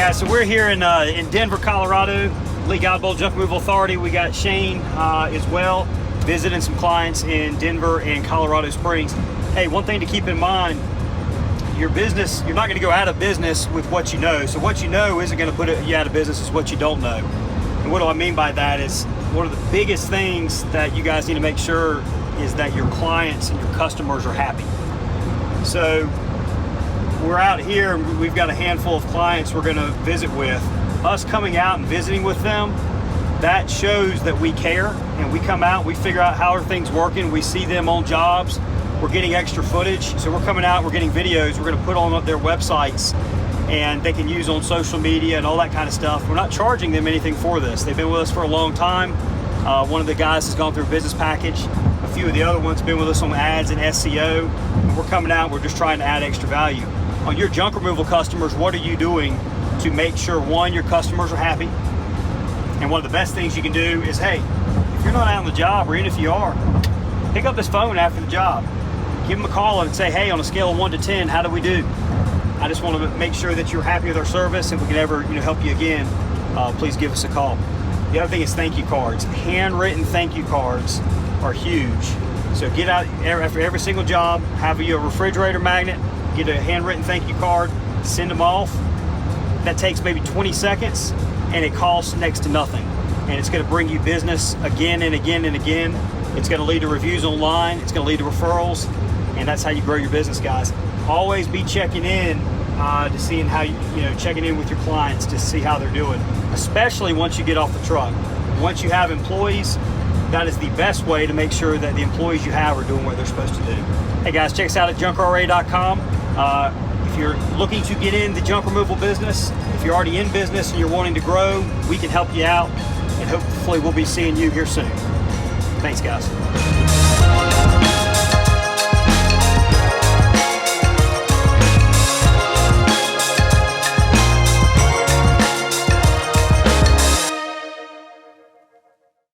guys, so we're here in Denver, Colorado, Lee Godbold Junk Removal Authority. We got Shane as well, visiting some clients in Denver and Colorado Springs. Hey, one thing to keep in mind, your business, you're not going to go out of business with what you know. So what you know isn't going to put you out of business, is what you don't know. And what do I mean by that is, one of the biggest things that you guys need to make sure is that your clients and your customers are happy. So we're out here and we've got a handful of clients we're going to visit with. Us coming out and visiting with them, that shows that we care, and we come out, we figure out how are things working, we see them on jobs, we're getting extra footage. So we're coming out, we're getting videos, we're going to put on their websites and they can use on social media and all that kind of stuff. We're not charging them anything for this. They've been with us for a long time. One of the guys has gone through a business package. A few of the other ones have been with us on ads and SEO. We're coming out, we're just trying to add extra value. On your junk removal customers, what are you doing to make sure, one, your customers are happy? And one of the best things you can do is, hey, if you're not out on the job, or even if you are, pick up this phone after the job. Give them a call and say, hey, on a scale of 1 to 10, how do we do? I just want to make sure that you're happy with our service. If we can ever help you again, please give us a call. The other thing is thank you cards. Handwritten thank you cards are huge. So get out after every single job, have you a refrigerator magnet, get a handwritten thank you card, send them off. That takes maybe 20 seconds and it costs next to nothing. And it's going to bring you business again and again and again. It's going to lead to reviews online. It's going to lead to referrals. And that's how you grow your business, guys. Always be checking in to seeing how checking in with your clients to see how they're doing, especially once you get off the truck. Once you have employees, that is the best way to make sure that the employees you have are doing what they're supposed to do. Hey guys, check us out at junkrra.com. If you're looking to get in the junk removal business, if you're already in business and you're wanting to grow, we can help you out, and hopefully we'll be seeing you here soon. Thanks, guys.